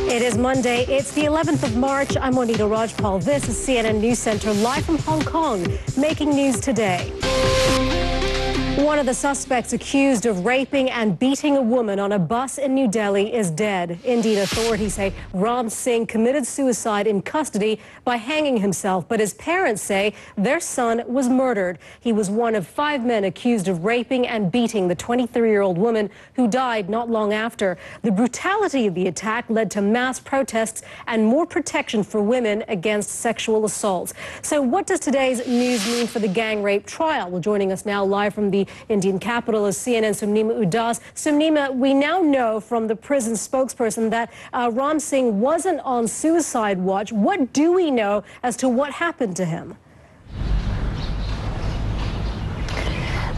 It is Monday. It's the 11th of March. I'm Monita Rajpal. This is CNN News Center live from Hong Kong. Making news today. One of the suspects accused of raping and beating a woman on a bus in New Delhi is dead. Indeed, authorities say Ram Singh committed suicide in custody by hanging himself, but his parents say their son was murdered. He was one of 5 men accused of raping and beating the 23-year-old woman who died not long after. The brutality of the attack led to mass protests and more protection for women against sexual assaults. So what does today's news mean for the gang rape trial? Well, joining us now live from the Indian capital is CNN Sumnima Udas. Sumnima, we now know from the prison spokesperson that Ram Singh wasn't on suicide watch. What do we know as to what happened to him?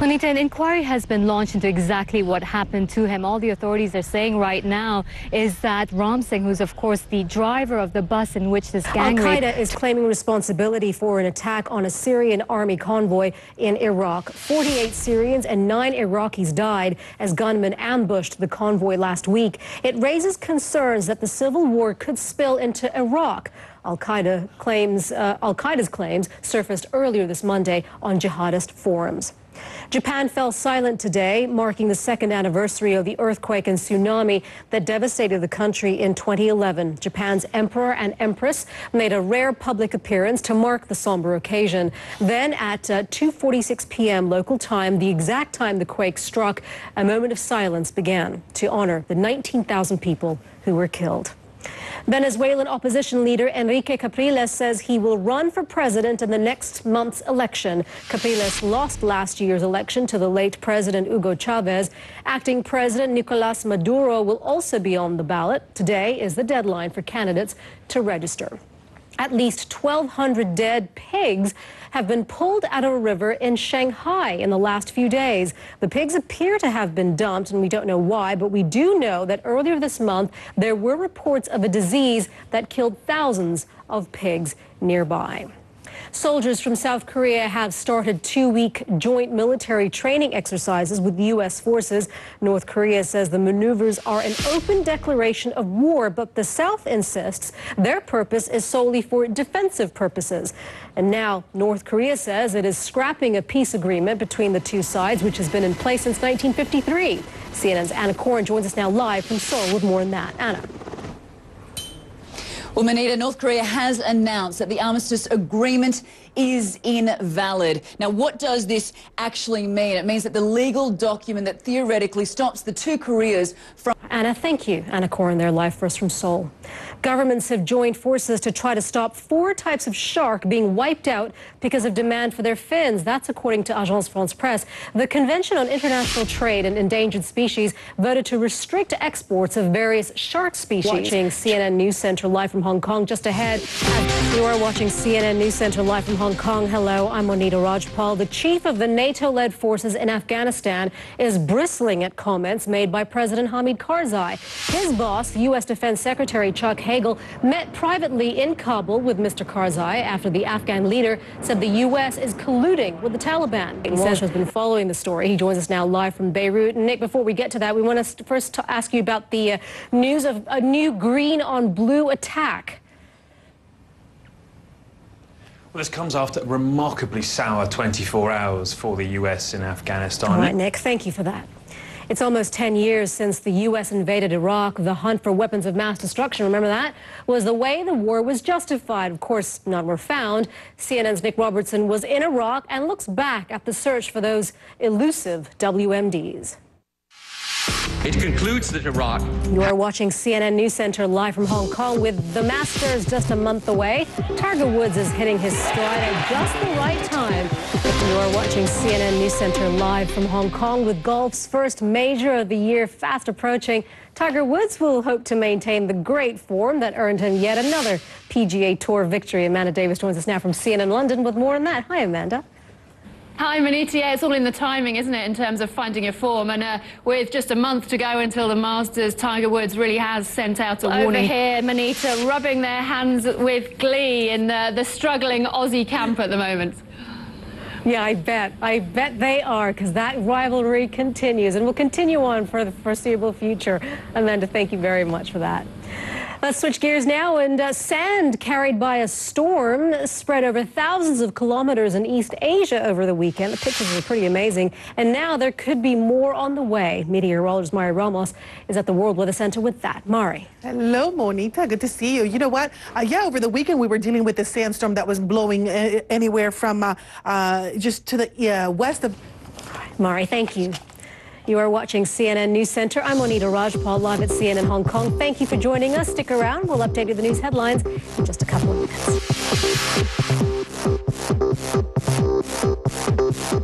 Monita, an inquiry has been launched into exactly what happened to him. All the authorities are saying right now is that Ram Singh, who's of course the driver of the bus in which this gang Al-Qaeda is claiming responsibility for an attack on a Syrian army convoy in Iraq. 48 Syrians and 9 Iraqis died as gunmen ambushed the convoy last week. It raises concerns that the civil war could spill into Iraq. Al-Qaeda's claims surfaced earlier this Monday on jihadist forums. Japan fell silent today, marking the second anniversary of the earthquake and tsunami that devastated the country in 2011. Japan's emperor and empress made a rare public appearance to mark the somber occasion. Then at 2:46 p.m. local time, the exact time the quake struck, a moment of silence began to honor the 19,000 people who were killed. Venezuelan opposition leader Enrique Capriles says he will run for president in the next month's election. Capriles lost last year's election to the late President Hugo Chavez. Acting President Nicolas Maduro will also be on the ballot. Today is the deadline for candidates to register. At least 1,200 dead pigs have been pulled out of a river in Shanghai in the last few days. The pigs appear to have been dumped, and we don't know why, but we do know that earlier this month there were reports of a disease that killed thousands of pigs nearby. Soldiers from South Korea have started 2-week joint military training exercises with U.S. forces. North Korea says the maneuvers are an open declaration of war, but the South insists their purpose is solely for defensive purposes. And now North Korea says it is scrapping a peace agreement between the two sides, which has been in place since 1953. CNN's Anna Koren joins us now live from Seoul with more on that. Anna. Well, Monita, North Korea has announced that the armistice agreement is invalid. Now, what does this actually mean? It means that the legal document that theoretically stops the two Koreas from... Anna, thank you. Anna Koren there live for us from Seoul. Governments have joined forces to try to stop 4 types of shark being wiped out because of demand for their fins. That's according to Agence France-Presse. The Convention on International Trade in Endangered Species voted to restrict exports of various shark species. Watching CNN News Center live from Hong Kong. Just ahead, you are watching CNN News Center live from Hong Kong. Hello, I'm Monita Rajpal. The chief of the NATO-led forces in Afghanistan is bristling at comments made by President Hamid Karzai. His boss, U.S. Defense Secretary Chuck Hagel, met privately in Kabul with Mr. Karzai after the Afghan leader said the U.S. is colluding with the Taliban. He says has been following the story. He joins us now live from Beirut. And Nick, before we get to that, we want to first ask you about the news of a new green on blue attack. Well, this comes after a remarkably sour 24 hours for the U.S. in Afghanistan. All right, Nick, thank you for that. It's almost 10 years since the U.S. invaded Iraq. The hunt for weapons of mass destruction, remember that, was the way the war was justified. Of course, none were found. CNN's Nick Robertson was in Iraq and looks back at the search for those elusive WMDs. It concludes that Iraq... You are watching CNN News Center live from Hong Kong with the Masters just a month away. Tiger Woods is hitting his stride at just the right time. You are watching CNN News Center live from Hong Kong with golf's first major of the year fast approaching. Tiger Woods will hope to maintain the great form that earned him yet another PGA Tour victory. Amanda Davis joins us now from CNN London with more on that. Hi, Amanda. Hi, Monita. Yeah, it's all in the timing, isn't it, in terms of finding your form? And with just a month to go until the Masters, Tiger Woods really has sent out a warning. Over here, Monita, rubbing their hands with glee in the struggling Aussie camp at the moment. Yeah, I bet they are, because that rivalry continues and will continue on for the foreseeable future. Amanda, thank you very much for that. Let's switch gears now, and sand carried by a storm spread over thousands of kilometers in East Asia over the weekend. The pictures are pretty amazing, and now there could be more on the way. Meteorologist Mari Ramos is at the World Weather Center with that. Mari. Hello, Monita. Good to see you. You know what? Over the weekend we were dealing with a sandstorm that was blowing anywhere from just to the west of... Mari, thank you. You are watching CNN News Center. I'm Monita Rajpal, live at CNN Hong Kong. Thank you for joining us. Stick around. We'll update you with the news headlines in just a couple of minutes.